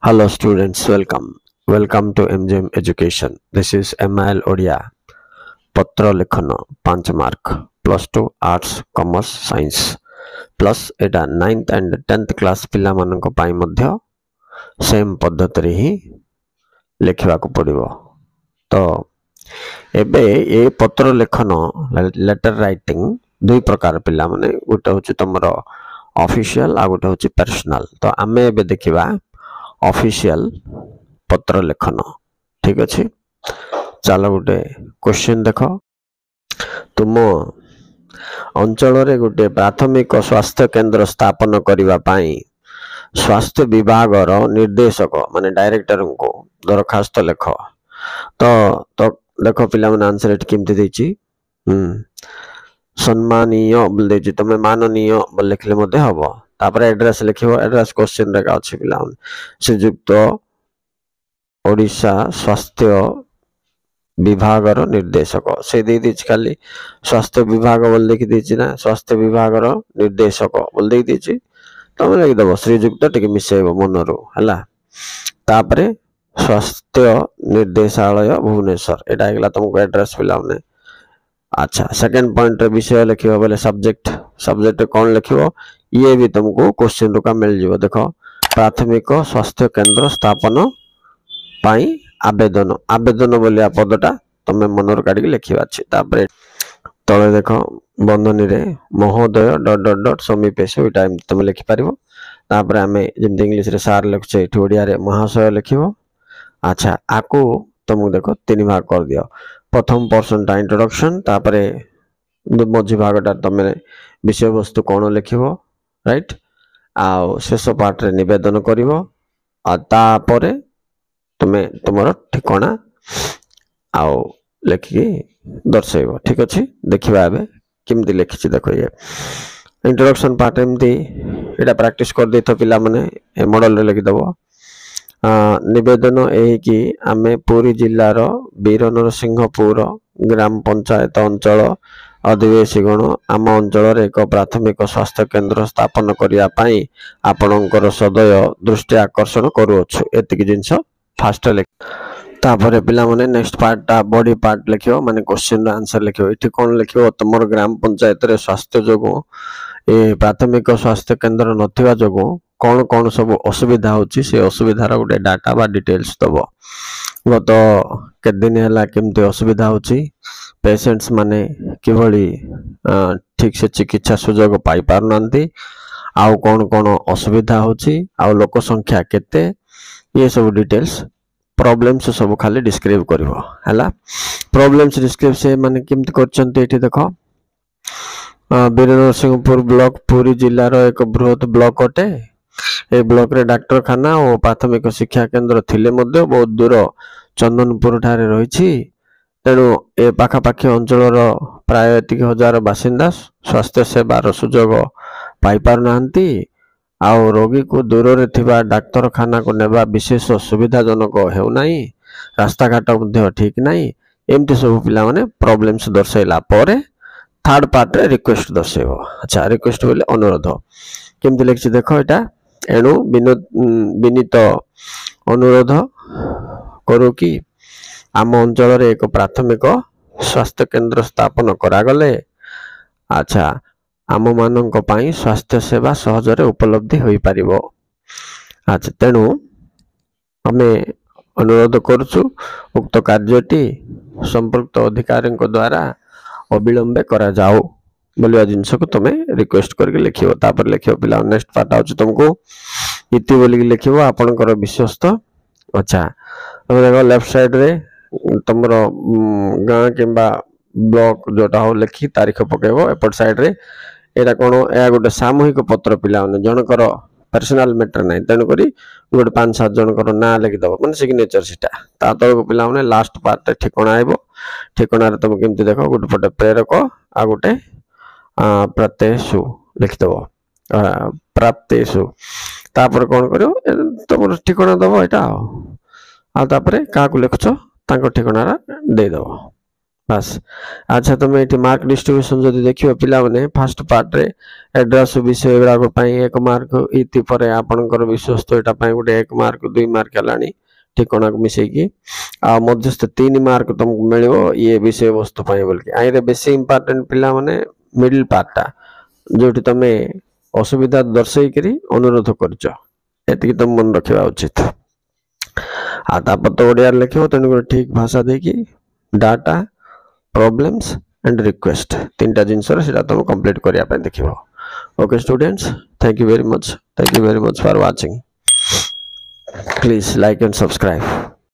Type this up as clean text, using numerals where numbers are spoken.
Hello students, welcome to MGM Education. This is MIL Odia. पत्र लेखन 5 mark +2 arts commerce science plus iota 9th and 10th class पिला मानक पाई मध्य same पद्धति रे ही लिखिबा को पड़िबो। तो एबे ए पत्र लेखन लेटर राइटिंग दुई प्रकार पिला माने गोटे होची तमर ऑफिशियल आ गोटे होची पर्सनल। तो आमे एबे देखिबा ऑफिशियल पत्र लेखन। ठीक अछि, चलो गोटे क्वेश्चन देख। तुम अंचल रे गोटे प्राथमिक स्वास्थ्य केंद्र स्थापन करने पाई स्वास्थ्य विभाग निर्देशक माने डायरेक्टर को दरखास्त लेख। तो देख पिला मन आंसर एट केमती देछि सम्मानीय बोल देछि, तमे माननीय बोल लिखले मध्ये हबो। तापर एड्रेस लिखिबो, एड्रेस क्वेश्चन रे का अछि पिला मन श्रीयुक्त ओडिशा स्वास्थ्य विभाग निर्देशक से दे दी खाली स्वास्थ्य विभाग बोल देखी देछि ना, स्वास्थ्य विभाग निर्देशक बोल दे देछि। तुम लिख दबो श्रीयुक्त टिके मिसेबो मनरो हला। तापरे स्वास्थ्य निर्देशालय भुवनेश्वर एटा आइला तुमको एड्रेस पिला माने। अच्छा, सेकंड पॉइंट रे विषय लिखिबो बोले सब्जेक्ट कोन लिखिबो, ये भी तुमको क्वेश्चन रुका मिल जिवो। देखो प्राथमिक स्वास्थ्य केंद्र स्थापन पाई आवेदन, आवेदन बोलिया पदटा तमे मनर काढी लिखिबा अछि। तापरे तळे देखो बंधनी रे महोदय डॉट डॉट डॉट समीपेश एटा तमे लिखि पारिबो। तापरे हमें जेम इंग्लिश रे सार लिखछे एठी ओडिया रे महाशय लिखिबो। अच्छा, आको तुम देखो तीन भाग कर दियो। प्रथम पर्सन टा इंट्रोडक्शन, तापरे मझी भागटा तमे विषय वस्तु कोन लिखिबो, राइट। आ शेष पार्ट रे निवेदन करिवो। आ तापरे तुमे तुमर ठिकाना आउ लिखिकी दर्शाइबो। ठीक अछि, देखिबा एबे केमती लिखिछि। देखो ये इंट्रोडक्शन पार्ट एमती एटा प्रैक्टिस कर देथो पिला माने ए मॉडल रे लिखि दबो। निवेदन एही कि आमे पुरी जिल्ला रो वीर नरसिंहपुर ग्राम पंचायत अंचल अधिवेशी गण आम अंचल रे एक प्राथमिक स्वास्थ्य केंद्र स्थापन करिया पाई आपणकर सदय दृष्टि आकर्षण करूछु। एतिक जिंस फास्ट लिख। तापरे पिला माने नेक्स्ट पार्ट टा बॉडी पार्ट लिखियो, माने क्वेश्चन रो आंसर लिखियो। इठी कोन लिखियो, तमर ग्राम पंचायत रे स्वास्थ्य जोगो ए प्राथमिक स्वास्थ्य केंद्र नथिबा जोगो कौन कौन सब असुविधा होची से असुविधार गोटे डाटा बा डिटेल्स दबो। गत के दिन हैला केमते असुविधा होची, पेशेंट्स माने किभली ठीक से चिकित्सा सुजोग पाई पार नांती, आउ कौन कौन असुविधा होची, आउ लोक संख्या केते, ये सब डिटेल्स प्रॉब्लम्स सब खाली डिस्क्राइब करिवो हैला। प्रॉब्लम्स डिस्क्राइब से माने केमते करचंती एठी देखो। वीर नरसिंहपुर ब्लॉक पुरी जिल्ला रो एक बृहत ब्लॉक अटे। ए ब्लॉक रे डाक्टरखाना और प्राथमिक शिक्षा केंद्र थिले मध्ये बहुत दूर चंदनपुर ठारे रहिछि। तेणु ए पाखापाखी अंचल प्राय 1000 बासिंदा स्वास्थ्य सेवार सुजोग पाई पार नांती। आउ रोगी को दूर रे थिबा डाक्तरखाना को नेबा विशेष सुविधाजनक हेउ नाही, रास्ता घाट मध्ये ठीक नाही। एमती सब पिला माने प्रॉब्लम्स दर्शाइला परे थर्ड पार्ट रे रिक्वेस्ट दर्शाइबो। अच्छा, रिक्वेस्ट बोले अनुरोध केमती लिखछि देखो एटा। एणु विनीत अनुरोध करू कि आम अंचल रे एक प्राथमिक स्वास्थ्य केंद्र स्थापन करा गले अच्छा आम मानक पाई स्वास्थ्य सेवा सहजरे उपलब्धि होई पारिबो। अच्छा, तेणु हमें अनुरोध करूछु उक्त कार्यटी संपर्क अधिकारी द्वारा अविलंबे करा जाओ बोलिया जिनस को तुम रिक्वेस्ट करके लिखिबो। तापर लिखिबो पिला नेक्स्ट पार्ट आउछ तुमको इति बोली लिखिबो आपनकर विश्वस्त। अच्छा, देखो लेफ्ट साइड रे तुमर गां किंबा ब्लॉक जोटा हो लिखि तारीख पकेबो। एपट साइड रे एटा कोन ए गोटे सामूहिक पत्र पिला माने जनकर पर्सनल मैटर नै, तेनु करी गोटे 5-7 जनकर ना लिखि दबो माने सिग्नेचर सिटा। ता तळको पिला माने लास्ट पार्ट ठिकाना आइबो। ठिकाना रे तुम केमती देखो गोटे पटे प्रेरक आ गोटे प्रत्ययसु लिखि दबो प्राप्तेसु। तापर कोन करियो तुम ठिकाना दबो एटा आ तापर का को लिखछो तांको ठिकाना रा दे दबो। बास अच्छा तुम ये मार्क डिस्ट्रीब्यूशन जदि देखियो पिला माने फर्स्ट पार्ट रे एड्रेस विषय गुड़ा पई 1 मार्क इति परे आपनकर विश्वस्त एटा पई गुटे 1 मार्क 2 मार्क लानी ठिकाना को मिसै की आ मध्यस्थ 3 मार्क तुमको मिलियो ये विषय वस्तु पई बोल के आइरे बेसी इंपोर्टेंट पिला माने मिडिल पार्ट टा जोटी तमे असुविधा दर्शई करी अनुरोध करछ एति तुम मन रखिबा उचित आ तापर तो ओडिया लिखियो तने ठीक भाषा देकी डाटा problems and request तीनटा जिंस सेटा तुम कंप्लीट करिया पे देखिबो okay students thank you very much for watching please like and subscribe